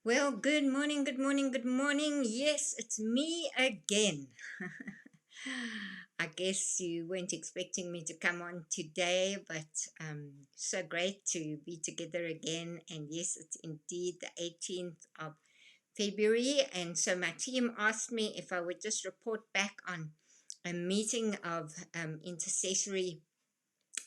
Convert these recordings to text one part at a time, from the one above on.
Well, good morning, good morning, good morning. Yes, it's me again. I guess you weren't expecting me to come on today, but so great to be together again. And yes, it's indeed the 18th of February. And so my team asked me if I would just report back on a meeting of intercessory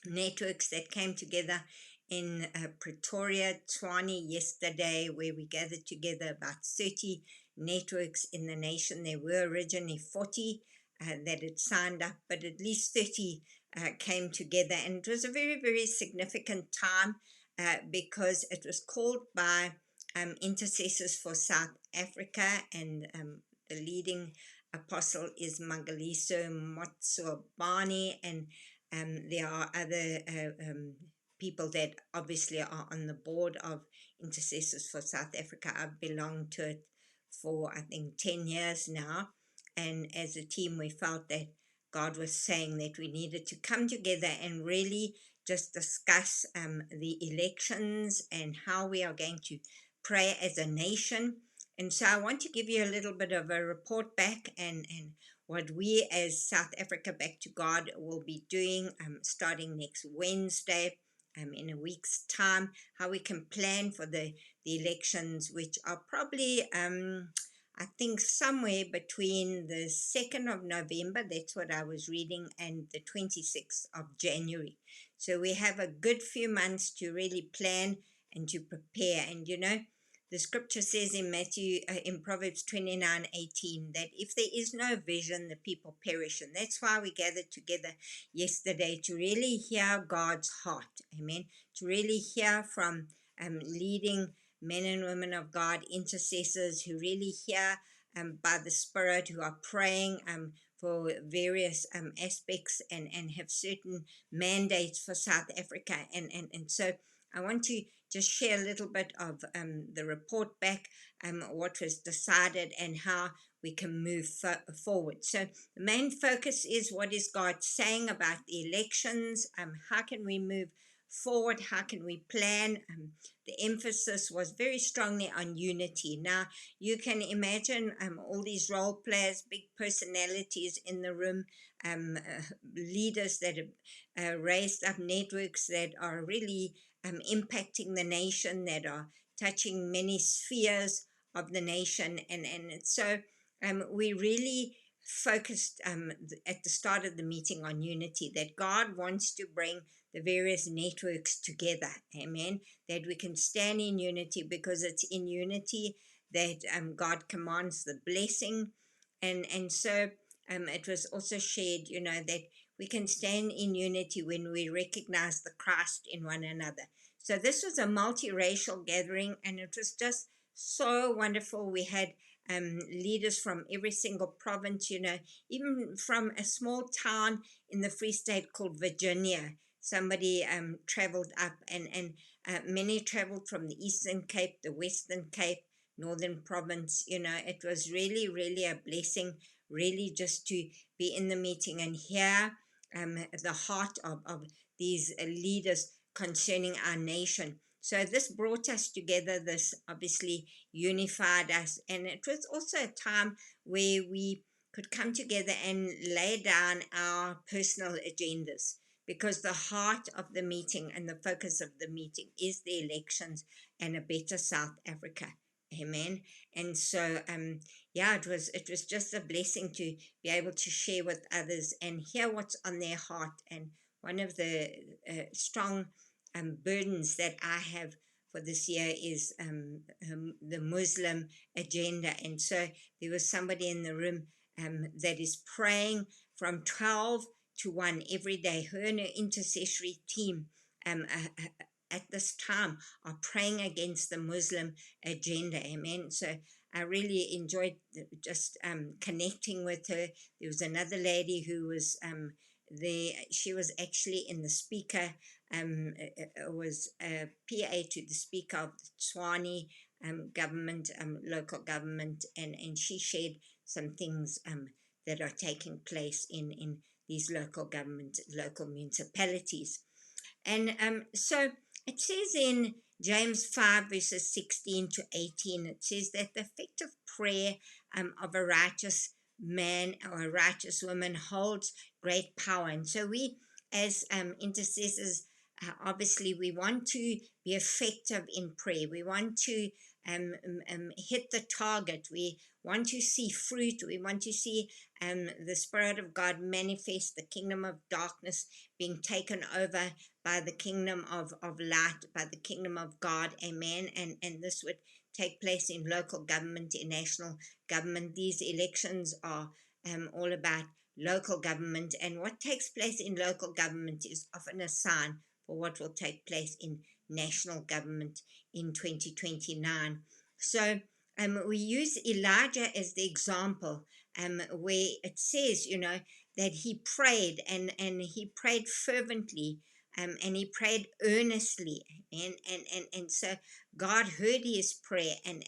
networks that came together in Pretoria, Tshwane yesterday, where we gathered together about 30 networks in the nation. There were originally 40 that had signed up, but at least 30 came together. And it was a very, very significant time because it was called by Intercessors for South Africa, and the leading apostle is Mangaliso Motsobani, and there are other people that obviously are on the board of Intercessors for South Africa. I've belonged to it for, I think, 10 years now. And as a team, we felt that God was saying that we needed to come together and really just discuss the elections and how we are going to pray as a nation. And so I want to give you a little bit of a report back and what we as South Africa Back to God will be doing starting next Wednesday in a week's time, how we can plan for the elections, which are probably, I think, somewhere between the 2nd of November, that's what I was reading, and the 26th of January. So we have a good few months to really plan and to prepare. And the scripture says in Proverbs 29:18, that if there is no vision, the people perish. And that's why we gathered together yesterday to really hear God's heart. Amen. To really hear from leading men and women of God, intercessors who really hear by the Spirit, who are praying for various aspects and have certain mandates for South Africa. And so I want to just share a little bit of the report back, what was decided and how we can move forward. So the main focus is what is God saying about the elections, how can we move forward, how can we plan. The emphasis was very strongly on unity. Now you can imagine all these role players, big personalities in the room, leaders that have raised up networks that are really impacting the nation, that are touching many spheres of the nation. And so we really focused at the start of the meeting on unity, that God wants to bring the various networks together. Amen. That we can stand in unity, because it's in unity that God commands the blessing. And so it was also shared, that we can stand in unity when we recognize the Christ in one another. So this was a multiracial gathering, and it was just so wonderful. We had leaders from every single province, even from a small town in the Free State called Virginia. Somebody traveled up, and many traveled from the Eastern Cape, the Western Cape, Northern Province. It was really, really a blessing, really just to be in the meeting and hear the heart of these leaders concerning our nation. So this brought us together, this obviously unified us, and it was also a time where we could come together and lay down our personal agendas, because the heart of the meeting and the focus of the meeting is the elections and a better South Africa. Amen. And so yeah, it was just a blessing to be able to share with others and hear what's on their heart. And one of the strong burdens that I have for this year is the Muslim agenda. And so there was somebody in the room that is praying from 12 to 1 every day. Her and her intercessory team at this time are praying against the Muslim agenda. Amen. So I really enjoyed just connecting with her. There was another lady who was she was actually in the speaker, was a PA to the speaker of the Tshwane government, local government, and she shared some things that are taking place in these local government, local municipalities. And so it says in James 5 verses 16 to 18, it says that the effective prayer of a righteous man or a righteous woman holds great power. And so we as intercessors, obviously we want to be effective in prayer. We want to hit the target. We want to see fruit. We want to see the Spirit of God manifest, the kingdom of darkness being taken over by the kingdom of light, by the kingdom of God. Amen. And this would take place in local government, in national government. These elections are all about local government, and what takes place in local government is often a sign for what will take place in national government in 2029. So we use Elijah as the example, where it says, that he prayed and he prayed fervently, and he prayed earnestly, and so God heard his prayer, and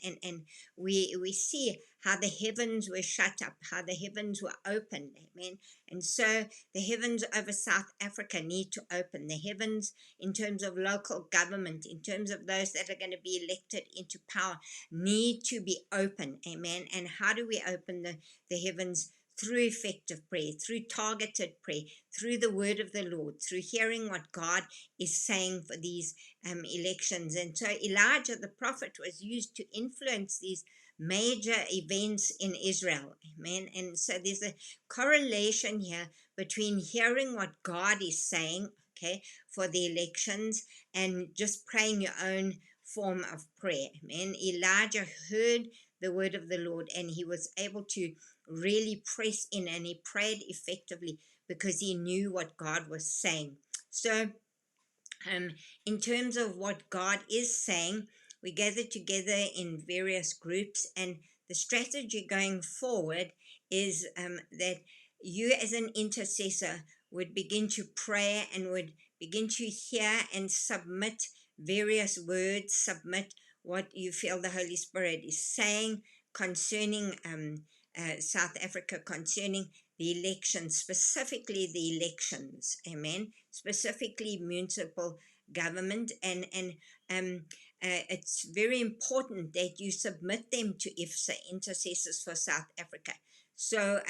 we see how the heavens were shut up, how the heavens were opened, amen. And so the heavens over South Africa need to open. The heavens in terms of local government, in terms of those that are going to be elected into power, need to be open, amen. And how do we open the heavens? Through effective prayer, through targeted prayer, through the word of the Lord, through hearing what God is saying for these elections. And so Elijah the prophet was used to influence these major events in Israel, amen. And so there's a correlation here between hearing what God is saying, okay, for the elections, and just praying your own form of prayer, amen. Elijah heard the word of the Lord, and he was able to really press in, and he prayed effectively because he knew what God was saying. So in terms of what God is saying, we gather together in various groups, and the strategy going forward is that you as an intercessor would begin to pray and would begin to hear and submit various words, submit what you feel the Holy Spirit is saying concerning South Africa, concerning the elections, specifically the elections, amen, specifically municipal government, and it's very important that you submit them to IFSA, Intercessors for South Africa. So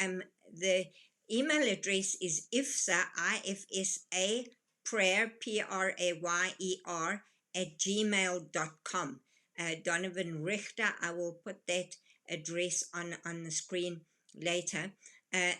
the email address is IFSA, IFSA, prayer, PRAYER, @gmail.com. Donovan Richter, I will put that address on the screen later.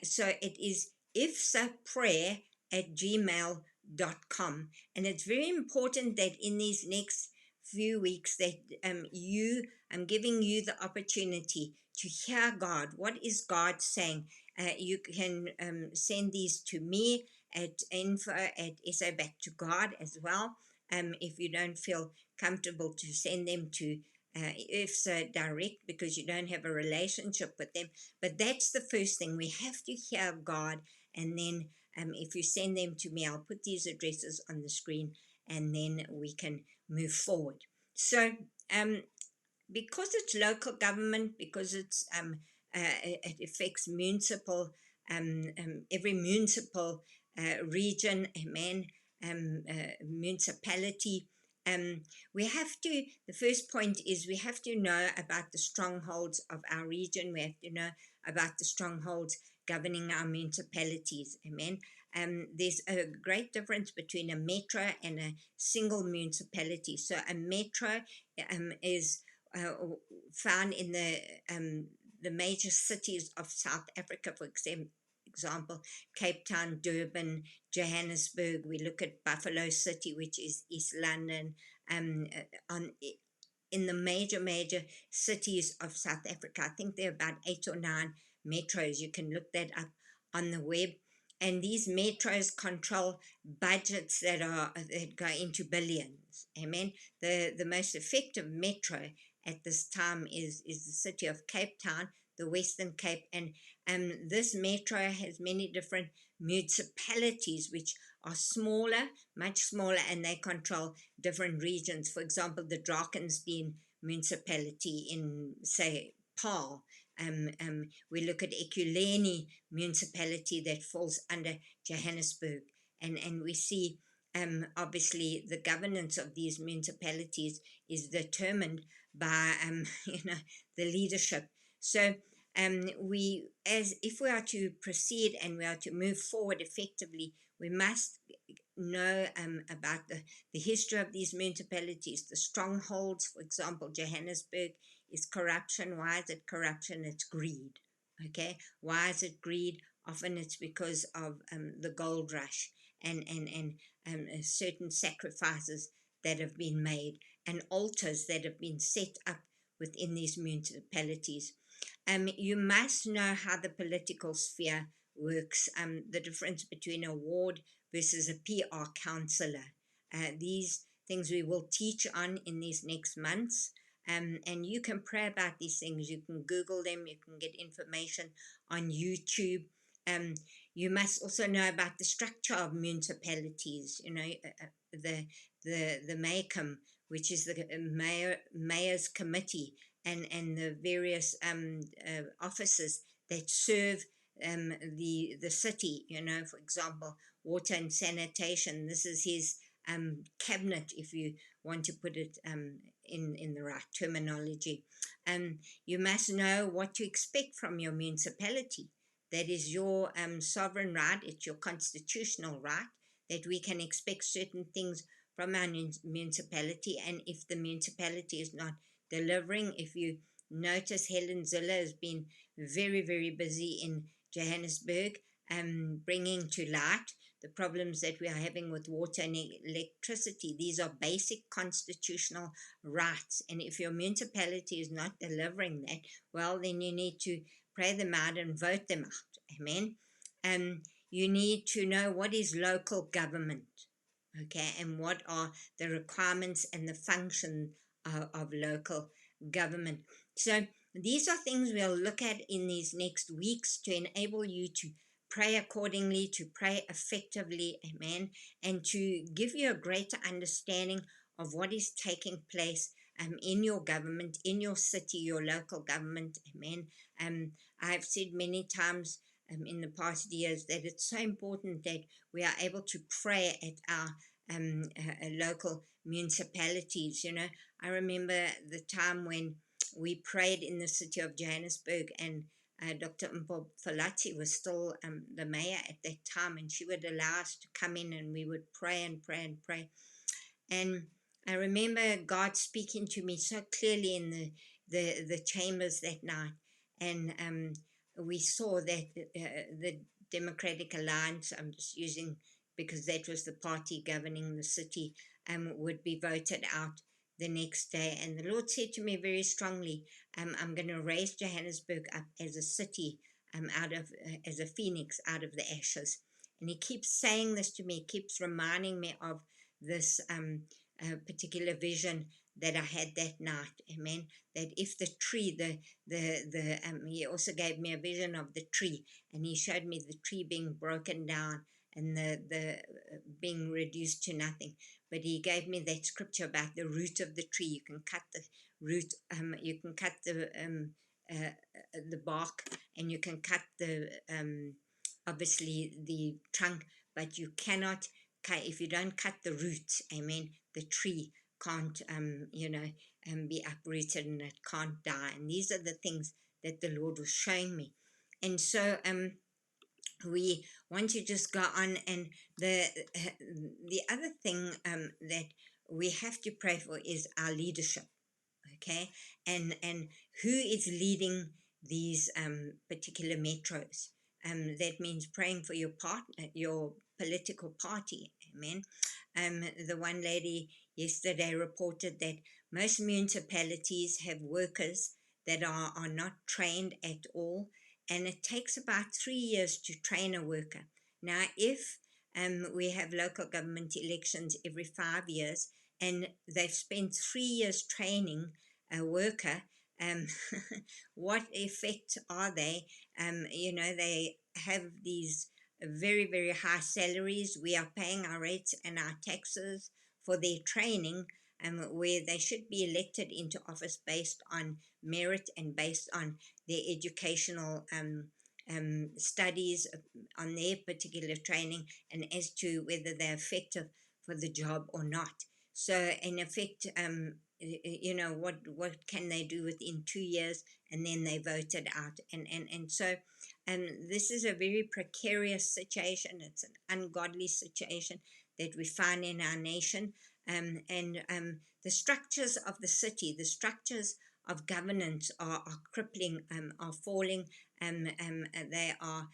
So it is ifsaprayer @gmail.com, and it's very important that in these next few weeks that I'm giving you the opportunity to hear God. What is God saying? You can send these to me at info@SA Back to God as well, if you don't feel comfortable to send them to IFSA direct because you don't have a relationship with them. But that's the first thing. We have to hear God, and then if you send them to me, I'll put these addresses on the screen, and then we can move forward. So because it's local government, because it's it affects municipal, every municipal region, amen, municipality, we have to, the first point is we have to know about the strongholds of our region. We have to know about the strongholds governing our municipalities, amen. There's a great difference between a metro and a single municipality. So a metro is found in the major cities of South Africa, for example, Cape Town, Durban, Johannesburg. We look at Buffalo City, which is East London, in the major cities of South Africa. I think there are about 8 or 9 metros. You can look that up on the web. And these metros control budgets that go into billions. Amen. The most effective metro at this time is the city of Cape Town, the Western Cape, and this metro has many different municipalities which are smaller, much smaller, and they control different regions. For example, the Drakensberg municipality in, say, Paarl. We look at Ekurhuleni municipality that falls under Johannesburg, and we see obviously the governance of these municipalities is determined by the leadership. So we, as if we are to proceed and we are to move forward effectively, we must know about the history of these municipalities, the strongholds. For example, Johannesburg is corruption. Why is it corruption? It's greed. Okay, why is it greed? Often it's because of the gold rush and certain sacrifices that have been made and altars that have been set up within these municipalities. You must know how the political sphere works, the difference between a ward versus a PR councillor. These things we will teach on in these next months. And you can pray about these things. You can Google them. You can get information on YouTube. You must also know about the structure of municipalities. You know, the MACOM, which is the mayor's committee, and the various offices that serve the city. You know, for example, water and sanitation. This is his cabinet, if you want to put it in the right terminology. You must know what to expect from your municipality. That is your sovereign right. It's your constitutional right that we can expect certain things from our municipality. And if the municipality is not delivering, if you notice, Helen Zille has been very, very busy in Johannesburg, bringing to light the problems that we are having with water and electricity. These are basic constitutional rights. And if your municipality is not delivering that, well, then you need to pray them out and vote them out. Amen. You need to know what is local government, okay, and what are the requirements and the function of local government. So these are things we'll look at in these next weeks to enable you to pray accordingly, to pray effectively, amen, and to give you a greater understanding of what is taking place in your government, in your city, your local government, amen. I've said many times in the past years that it's so important that we are able to pray at our local municipalities. You know, I remember the time when we prayed in the city of Johannesburg, and Dr. Mpho Falati was still the mayor at that time, and she would allow us to come in and we would pray and pray and pray. And I remember God speaking to me so clearly in the chambers that night, and we saw that the Democratic Alliance, I'm just using because that was the party governing the city, would be voted out the next day. And the Lord said to me very strongly, I'm going to raise Johannesburg up as a city, as a phoenix out of the ashes. And he keeps saying this to me, keeps reminding me of this particular vision that I had that night. Amen. That if the tree, he also gave me a vision of the tree, and he showed me the tree being broken down and the being reduced to nothing. But he gave me that scripture about the root of the tree. You can cut the root, you can cut the bark, and you can cut the obviously the trunk, but you cannot cut, if you don't cut the roots, amen, the tree can't be uprooted, and it can't die. And these are the things that the Lord was showing me. And so we want to just go on. And the other thing that we have to pray for is our leadership, okay, and who is leading these particular metros. That means praying for your partner, your political party, amen. The one lady yesterday reported that most municipalities have workers that are not trained at all, and it takes about 3 years to train a worker. Now, if we have local government elections every 5 years, and they've spent 3 years training a worker, what effect are they? They have these very, very high salaries. We are paying our rates and our taxes for their training, where they should be elected into office based on merit and based on their educational studies on their particular training, and as to whether they're effective for the job or not. So in effect, what can they do within 2 years, and then they voted out, and so this is a very precarious situation. It's an ungodly situation that we find in our nation, and the structures of the city, the structures of governance are crippling, are falling. They are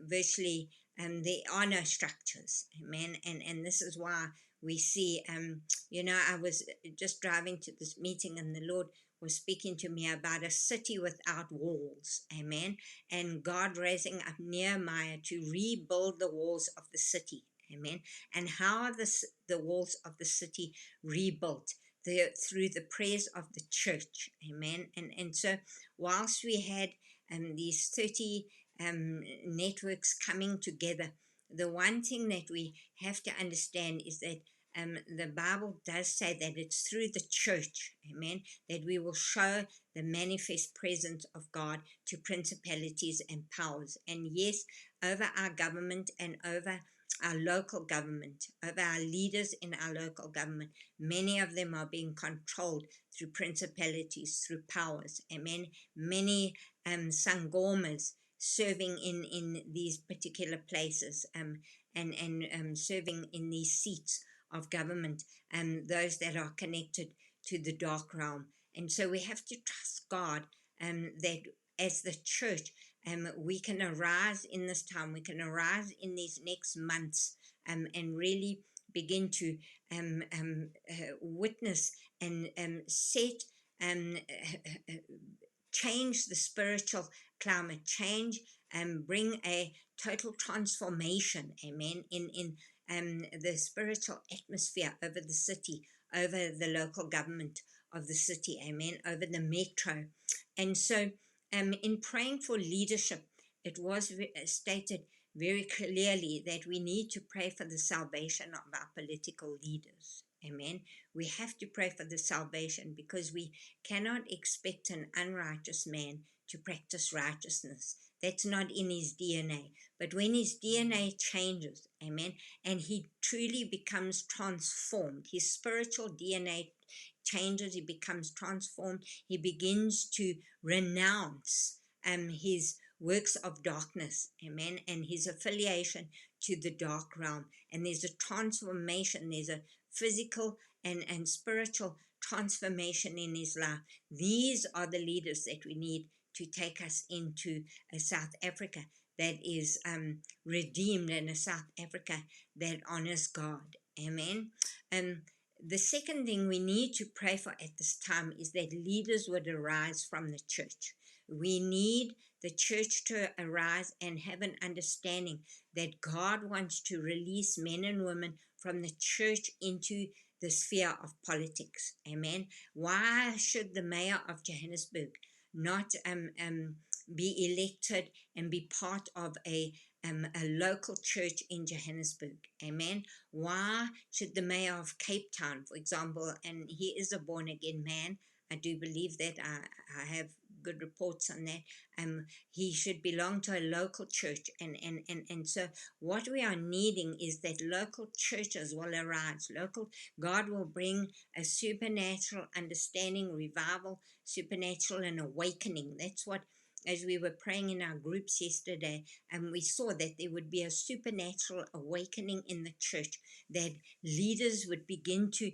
virtually, there are no structures, amen. And this is why we see, I was just driving to this meeting, and the Lord was speaking to me about a city without walls, amen, and God raising up Nehemiah to rebuild the walls of the city, amen. And how are the walls of the city rebuilt? Through the prayers of the church, amen. And so whilst we had these 30 networks coming together, the one thing that we have to understand is that the Bible does say that it's through the church, amen, that we will show the manifest presence of God to principalities and powers. And yes, over our government and over our local government, over our leaders in our local government, many of them are being controlled through principalities, through powers, amen. Many sangomas serving in these particular places, and serving in these seats of government, those that are connected to the dark realm. And so we have to trust God, that as the church, we can arise in this time, we can arise in these next months, and really begin to witness and set change the spiritual climate, change and bring a total transformation, amen, in the spiritual atmosphere over the city, over the local government of the city, amen, over the metro. And so in praying for leadership, it was stated very clearly that we need to pray for the salvation of our political leaders, amen. We have to pray for the salvation, because we cannot expect an unrighteous man to practice righteousness. That's not in his DNA. But when his DNA changes, amen, and he truly becomes transformed, his spiritual DNA changes, he becomes transformed, he begins to renounce his works of darkness, amen, and his affiliation to the dark realm. And there's a transformation, there's a physical and spiritual transformation in his life. These are the leaders that we need to take us into a South Africa that is redeemed, and a South Africa that honors God, amen. The second thing we need to pray for at this time is that leaders would arise from the church. We need the church to arise and have an understanding that God wants to release men and women from the church into the sphere of politics, amen. Why should the mayor of Johannesburg not be elected and be part of a local church in Johannesburg, amen? Why should the mayor of Cape Town, for example, and he is a born-again man, I do believe that, I have good reports on that, he should belong to a local church, and so what we are needing is that local churches will arise. God will bring a supernatural understanding, revival, supernatural and awakening. That's what, as we were praying in our groups yesterday, and we saw that there would be a supernatural awakening in the church, that leaders would begin to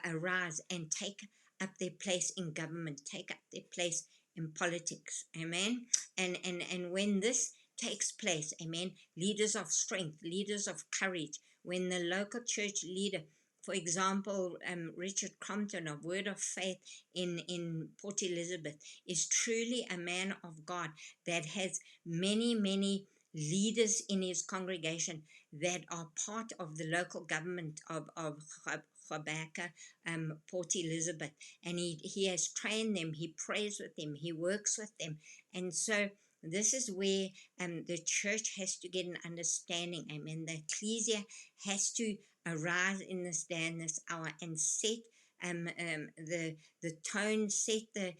arise and take up their place in government, take up their place in politics, amen. And when this takes place, amen, leaders of strength, leaders of courage, when the local church leader, for example, Richard Crompton of Word of Faith in Port Elizabeth, is truly a man of God that has many leaders in his congregation that are part of the local government of Gqeberha, Port Elizabeth, and he has trained them, he prays with them, he works with them. And so this is where the church has to get an understanding, amen. The ecclesia has to arise in this day and this hour and set the tone, set the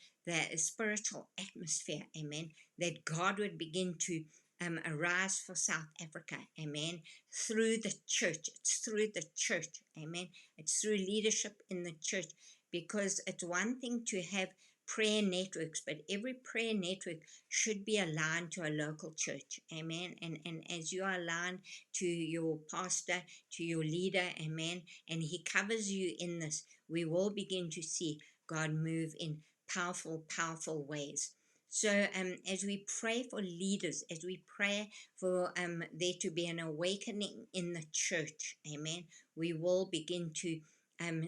spiritual atmosphere, amen, that God would begin to arise for South Africa, amen, through the church. It's through the church, amen. It's through leadership in the church, because it's one thing to have prayer networks, but every prayer network should be aligned to a local church, amen. And as you are aligned to your pastor, to your leader, amen, and he covers you in this, we will begin to see God move in powerful, powerful ways. So as we pray for leaders, as we pray for there to be an awakening in the church, amen, we will begin to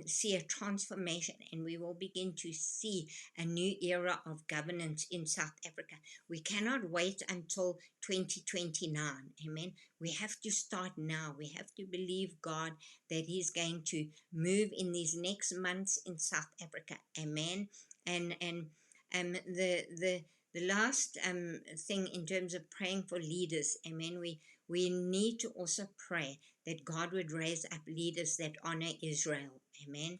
see a transformation, and we will begin to see a new era of governance in South Africa. We cannot wait until 2029, amen. We have to start now. We have to believe God that he's going to move in these next months in South Africa, amen. And the last thing in terms of praying for leaders, amen, we need to also pray that God would raise up leaders that honor Israel, amen.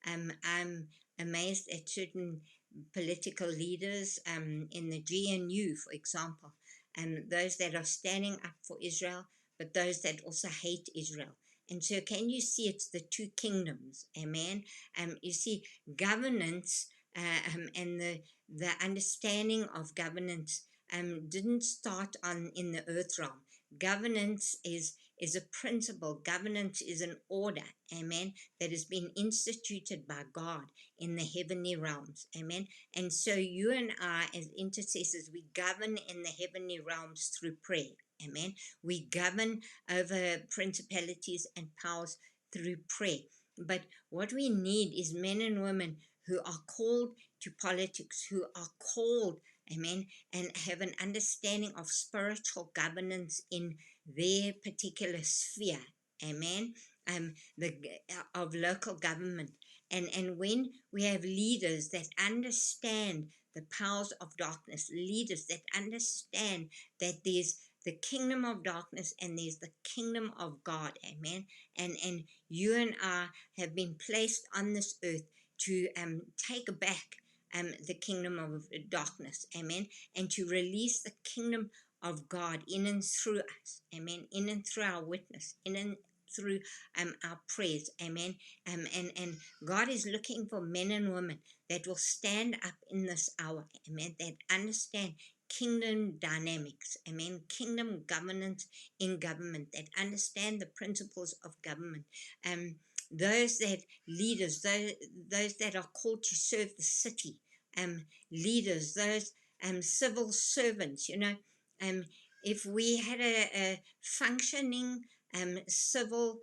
I'm amazed at certain political leaders in the GNU, for example, those that are standing up for Israel, but those that also hate Israel. And so can you see it's the two kingdoms, amen? You see, governance and the understanding of governance didn't start in the earth realm. Governance is a principle. Governance is an order, amen, that has been instituted by God in the heavenly realms, amen. And so you and I, as intercessors, we govern in the heavenly realms through prayer, amen. We govern over principalities and powers through prayer. But what we need is men and women who are called to politics, who are called, amen, and have an understanding of spiritual governance in their particular sphere, amen, of local government. And when we have leaders that understand the powers of darkness, leaders that understand that there's the kingdom of darkness and there's the kingdom of God, amen, and you and I have been placed on this earth to take back the kingdom of darkness, amen, and to release the kingdom of God in and through us, amen, in and through our witness, in and through our prayers, amen. And God is looking for men and women that will stand up in this hour, amen, that understand kingdom dynamics, amen, kingdom governance in government, that understand the principles of government. Those that leaders, those that are called to serve the city, leaders, those civil servants, if we had a functioning civil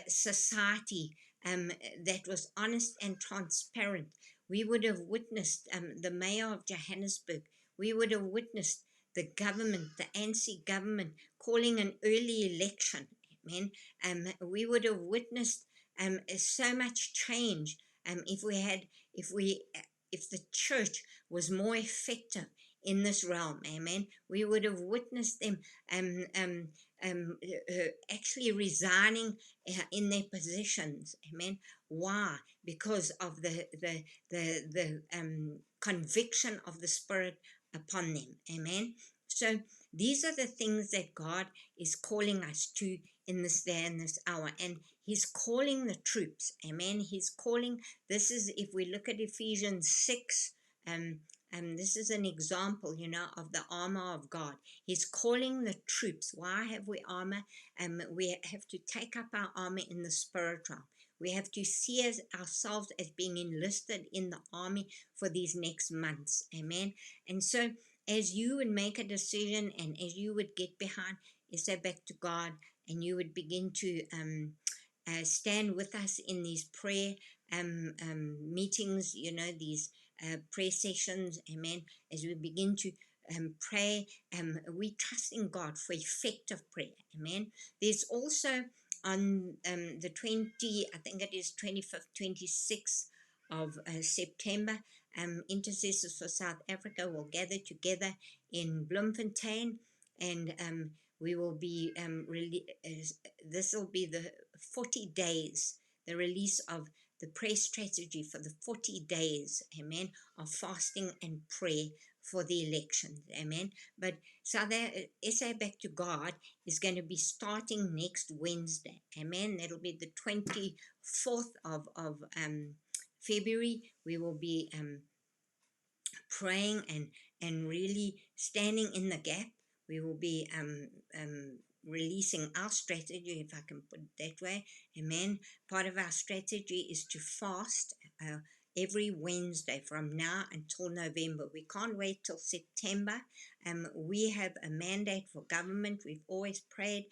society that was honest and transparent, we would have witnessed the mayor of Johannesburg, we would have witnessed the government, the ANC government, calling an early election, amen. We would have witnessed so much change if the church was more effective in this realm, amen. We would have witnessed them actually resigning in their positions, amen. Why? Because of the conviction of the Spirit upon them, amen. So these are the things that God is calling us to in this day and this hour, and he's calling the troops, amen. He's calling, this is, if we look at Ephesians 6, this is an example, of the armor of God. He's calling the troops. Why have we armor? We have to take up our armor in the spiritual. We have to see ourselves as being enlisted in the army for these next months, amen. And so as you would make a decision and as you would get behind, you say back to God, and you would begin to stand with us in these prayer meetings, these prayer sessions, amen. As we begin to pray, we trust in God for effective prayer, amen. There's also on the 20, I think it is 25th, 26th of September, Intercessors for South Africa will gather together in Bloemfontein, and we will be, this will be the 40 days, the release of the prayer strategy for the 40 days, amen, of fasting and prayer for the elections, amen. But SA Back to God is going to be starting next Wednesday, amen. That'll be the 24th of February. We will be praying and really standing in the gap. We will be releasing our strategy, if I can put it that way, amen. Part of our strategy is to fast every Wednesday from now until November. We can't wait till September. We have a mandate for government. We've always prayed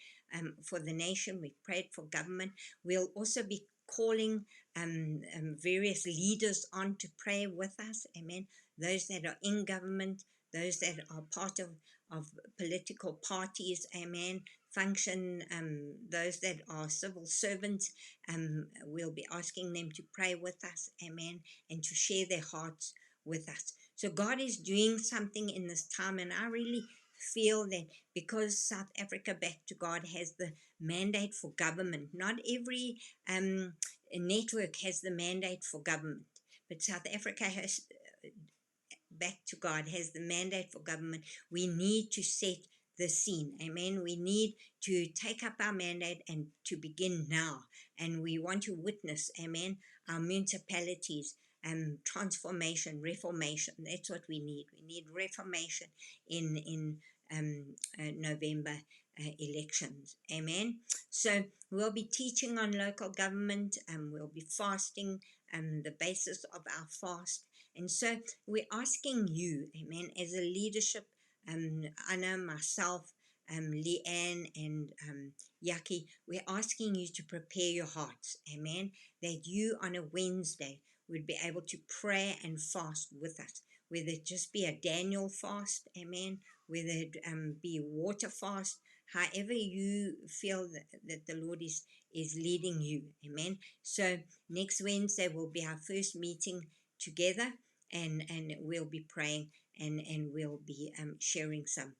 for the nation. We've prayed for government. We'll also be calling various leaders on to pray with us, amen. Those that are in government, those that are part of political parties, amen, function, those that are civil servants, we'll be asking them to pray with us, amen, and to share their hearts with us. So God is doing something in this time, and I really feel that because South Africa Back to God has the mandate for government, not every network has the mandate for government, but South Africa has Back to God has the mandate for government. We need to set the scene, amen. We need to take up our mandate and to begin now, and we want to witness, amen, our municipalities transformation, reformation. That's what we need. We need reformation in November elections, amen. So we'll be teaching on local government, and we'll be fasting, the basis of our fast. And so we're asking you, amen, as a leadership, Anna, myself, Leanne, and Yaki, we're asking you to prepare your hearts, amen, that you on a Wednesday would be able to pray and fast with us, whether it just be a Daniel fast, amen, whether it be a water fast, however you feel that the Lord is leading you, amen. So next Wednesday will be our first meeting together, and we'll be praying, and we'll be sharing some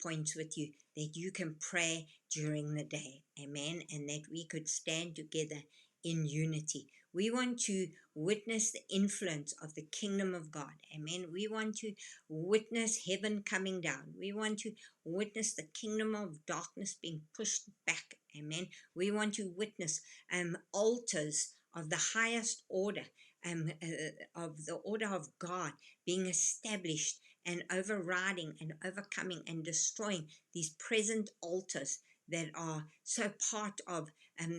points with you that you can pray during the day, amen, and that we could stand together in unity. We want to witness the influence of the kingdom of God, amen. We want to witness heaven coming down. We want to witness the kingdom of darkness being pushed back, amen. We want to witness altars of the highest order, of the order of God being established and overriding and overcoming and destroying these present altars that are so part of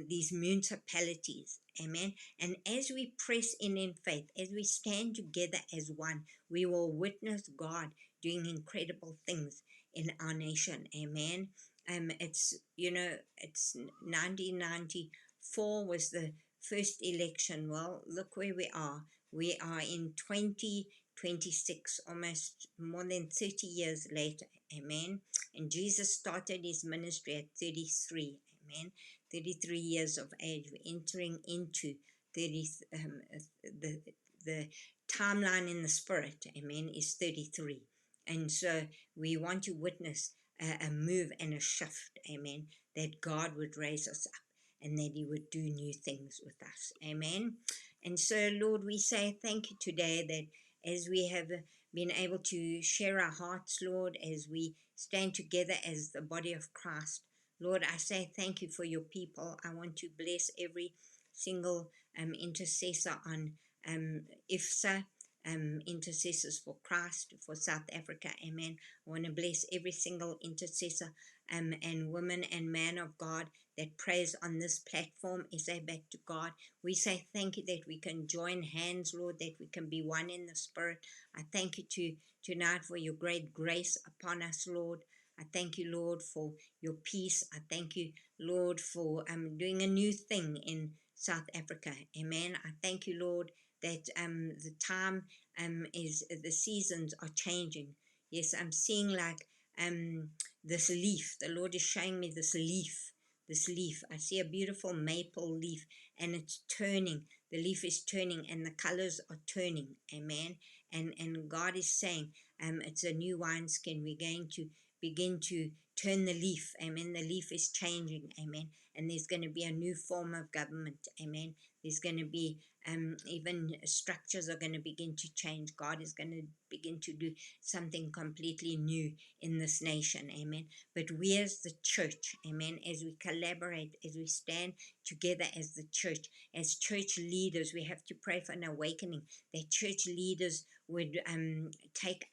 these municipalities, amen. And as we press in faith, as we stand together as one, we will witness God doing incredible things in our nation, amen. It's 1994 was the first election. Well, look where we are. We are in 2026, almost more than 30 years later, amen. And Jesus started his ministry at 33, amen. 33 years of age. We're entering into the timeline in the spirit, amen, is 33. And so we want to witness a move and a shift, amen, that God would raise us up and that he would do new things with us, amen. And so, Lord, we say thank you today that as we have been able to share our hearts, Lord, as we stand together as the body of Christ, Lord, I say thank you for your people. I want to bless every single intercessor on IFSA, Intercessors for Christ, for South Africa, amen. I want to bless every single intercessor and woman and man of God that prays on this platform, SA Back to God. We say thank you that we can join hands, Lord, that we can be one in the spirit. I thank you tonight for your great grace upon us, Lord. I thank you, Lord, for your peace. I thank you, Lord, for doing a new thing in South Africa, amen. I thank you, Lord, that the time is, the seasons are changing. Yes, I'm seeing like this leaf. The Lord is showing me this leaf. I see a beautiful maple leaf, and it's turning. The leaf is turning and the colors are turning, amen. And God is saying it's a new wineskin. We're going to begin to turn the leaf. Amen. The leaf is changing. Amen. And there's going to be a new form of government. Amen. There's going to be even structures are going to begin to change. God is going to begin to do something completely new in this nation. Amen. But we as the church, amen, as we collaborate, as we stand together as the church, as church leaders, we have to pray for an awakening, that church leaders would take up